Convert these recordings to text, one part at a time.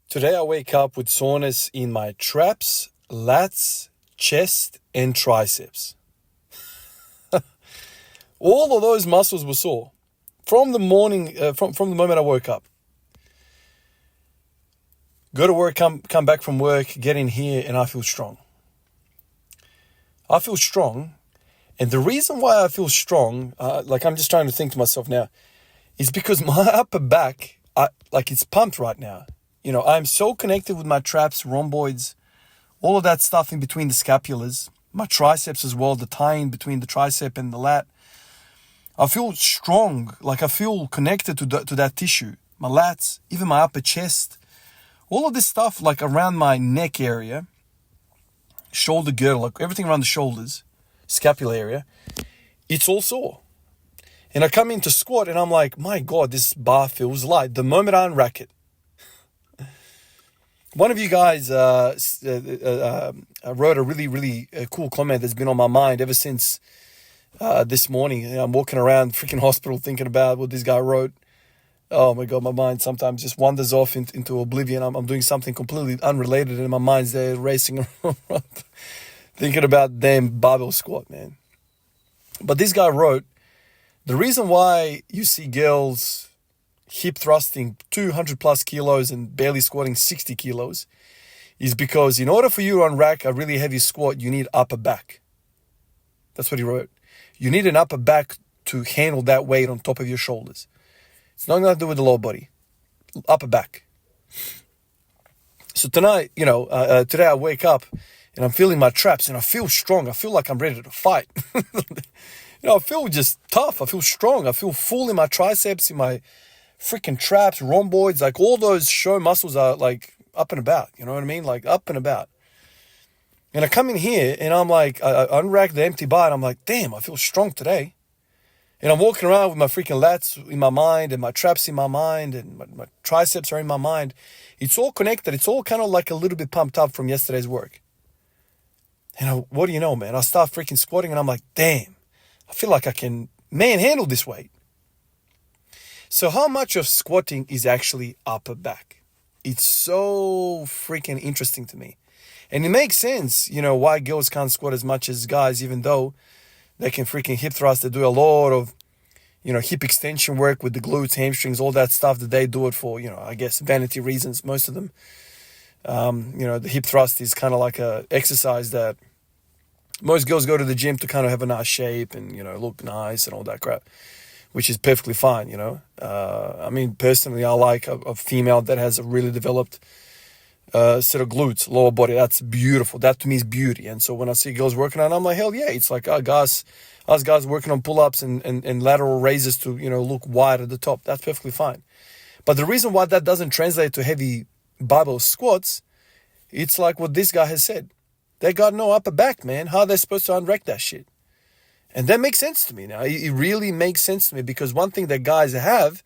Today I wake up with soreness in my traps, lats, chest, and triceps. All of those muscles were sore from the morning, from the moment I woke up. Go to work, come back from work, get in here, and I feel strong. I feel strong, and the reason why I feel strong, I'm just trying to think to myself now, is because my upper back, it's pumped right now. You know, I'm so connected with my traps, rhomboids, all of that stuff in between the scapulars, my triceps as well, the tie-in between the tricep and the lat. I feel strong, like I feel connected to that tissue. My lats, even my upper chest, all of this stuff like around my neck area, shoulder girdle, like everything around the shoulders, scapula area, it's all sore. And I come into squat and I'm like, my God, this bar feels light. The moment I unrack it. One of you guys wrote a really cool comment that's been on my mind ever since this morning. I'm walking around freaking hospital thinking about what this guy wrote. Oh my God, my mind sometimes just wanders off into oblivion. I'm doing something completely unrelated and my mind's there racing around thinking about damn barbell squat, man. But this guy wrote, the reason why you see girls hip thrusting 200 plus kilos and barely squatting 60 kilos is because in order for you to unrack a really heavy squat, you need upper back. That's what he wrote. You need an upper back to handle that weight on top of your shoulders. It's not going to do with the lower body. Upper back. So tonight, today I wake up and I'm feeling my traps and I feel strong. I feel like I'm ready to fight. I feel just tough. I feel strong. I feel full in my triceps, in my freaking traps, rhomboids, like all those show muscles are like up and about. You know what I mean? Like up and about. And I come in here and I'm like, I unrack the empty bar and I'm like, damn, I feel strong today. And I'm walking around with my freaking lats in my mind and my traps in my mind and my triceps are in my mind. It's all connected. It's all kind of like a little bit pumped up from yesterday's work. And what do you know, man? I start freaking squatting and I'm like, damn, I feel like I can handle this weight. So how much of squatting is actually upper back? It's so freaking interesting to me. And it makes sense, why girls can't squat as much as guys, even though they can freaking hip thrust. They do a lot of, hip extension work with the glutes, hamstrings, all that stuff that they do it for, I guess vanity reasons, most of them. The hip thrust is kind of like a exercise that most girls go to the gym to kind of have a nice shape and, look nice and all that crap, which is perfectly fine, personally, I like a female that has a really developed set of glutes, lower body. That's beautiful. That to me is beauty. And so when I see girls working on it, I'm like, hell yeah. It's like us guys working on pull-ups and lateral raises to, look wide at the top. That's perfectly fine. But the reason why that doesn't translate to heavy barbell squats, it's like what this guy has said. They got no upper back, man. How are they supposed to unrack that shit? And that makes sense to me now. It really makes sense to me because one thing that guys have,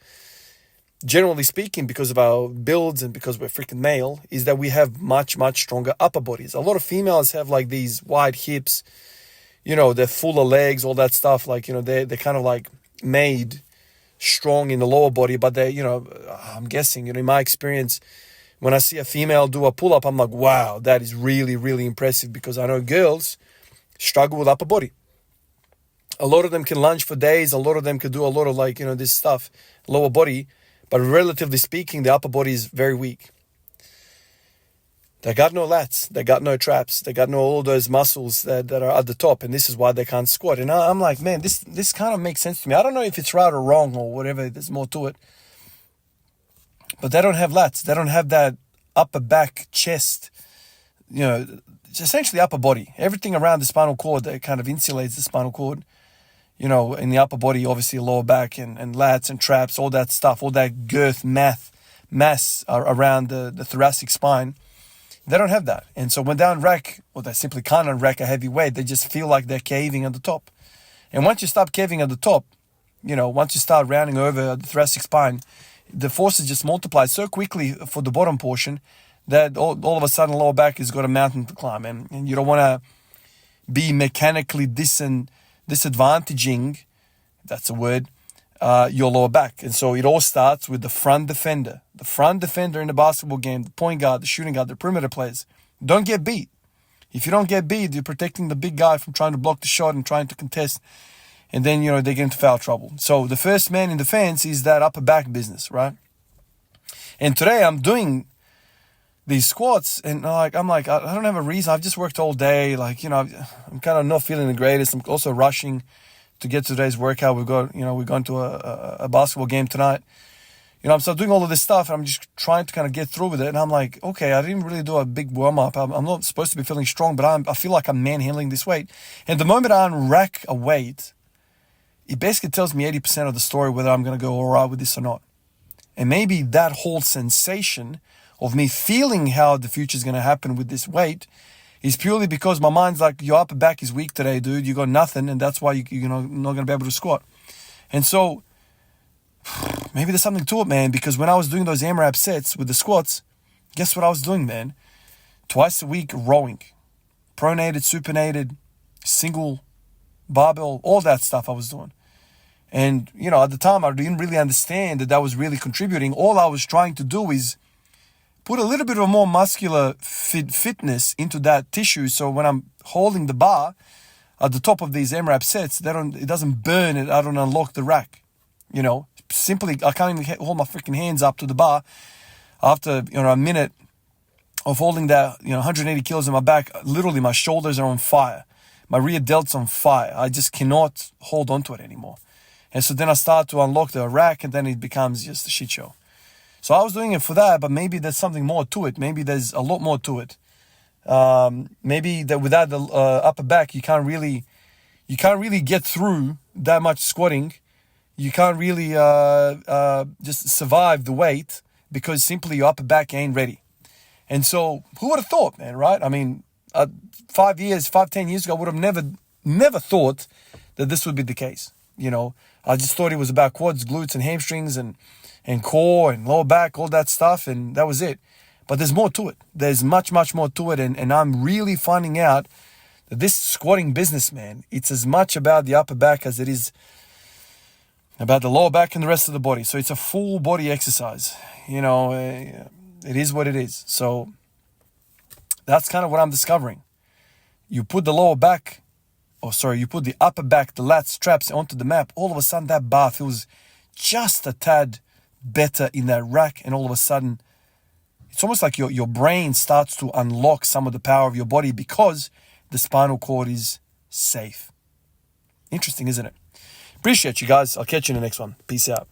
generally speaking, because of our builds and because we're freaking male, is that we have much, much stronger upper bodies. A lot of females have like these wide hips, they're fuller legs, all that stuff. Like, they're kind of like made strong in the lower body, but they, I'm guessing, in my experience, when I see a female do a pull-up, I'm like, wow, that is really, really impressive because I know girls struggle with upper body. A lot of them can lunge for days. A lot of them could do a lot of this stuff, lower body. But relatively speaking, the upper body is very weak. They got no lats. They got no traps. They got no all those muscles that are at the top. And this is why they can't squat. And I'm like, man, this kind of makes sense to me. I don't know if it's right or wrong or whatever. There's more to it. But they don't have lats. They don't have that upper back, chest, it's essentially upper body. Everything around the spinal cord that kind of insulates the spinal cord. In the upper body, obviously lower back and lats and traps, all that stuff, all that girth, mass around the thoracic spine. They don't have that. And so when they unrack, they simply can't unrack a heavy weight. They just feel like they're caving at the top. And once you stop caving at the top, once you start rounding over the thoracic spine, the forces just multiply so quickly for the bottom portion that all of a sudden lower back has got a mountain to climb. And you don't want to be mechanically disadvantaging, that's a word, your lower back. And so it all starts with the front defender. The front defender in the basketball game, the point guard, the shooting guard, the perimeter players. Don't get beat. If you don't get beat, you're protecting the big guy from trying to block the shot and trying to contest. And then, they get into foul trouble. So the first man in defense is that upper back business, right? And today I'm doing these squats and I'm like, I don't have a reason. I've just worked all day. I'm kind of not feeling the greatest. I'm also rushing to get to today's workout. We're going to a basketball game tonight. I'm still doing all of this stuff, and I'm just trying to kind of get through with it. And I'm like, okay, I didn't really do a big warm-up. I'm not supposed to be feeling strong, but I feel like I'm manhandling this weight. And the moment I unrack a weight, it basically tells me 80% of the story whether I'm going to go all right with this or not. And maybe that whole sensation of me feeling how the future is going to happen with this weight is purely because my mind's like, your upper back is weak today, dude. You got nothing, and that's why you're not going to be able to squat. And so maybe there's something to it, man, because when I was doing those AMRAP sets with the squats, guess what I was doing, man? Twice a week rowing. Pronated, supinated, single, barbell, all that stuff I was doing. And, at the time, I didn't really understand that was really contributing. All I was trying to do is put a little bit of a more muscular fitness into that tissue. So when I'm holding the bar at the top of these AMRAP sets, it doesn't burn it. I don't unlock the rack. Simply, I can't even hold my freaking hands up to the bar after, a minute of holding that, 180 kilos in my back. Literally, my shoulders are on fire. My rear delt's on fire. I just cannot hold on to it anymore. And so then I start to unlock the rack, and then it becomes just a shit show. So I was doing it for that, but maybe there's something more to it. Maybe there's a lot more to it. Maybe that without the upper back, you can't really get through that much squatting. You can't really just survive the weight because simply your upper back ain't ready. And so who would have thought, man, right? I mean, 10 years ago, I would have never thought that this would be the case. I just thought it was about quads, glutes, and hamstrings, and core, and lower back, all that stuff, and that was it. But there's more to it. There's much, much more to it, and I'm really finding out that this squatting business, man, it's as much about the upper back as it is about the lower back and the rest of the body. So it's a full body exercise. It is what it is. So that's kind of what I'm discovering. You put the upper back, the lats, straps onto the map, all of a sudden that bar feels just a tad better in that rack, and all of a sudden it's almost like your brain starts to unlock some of the power of your body because the spinal cord is safe. Interesting, isn't it? Appreciate you guys. I'll catch you in the next one. Peace out.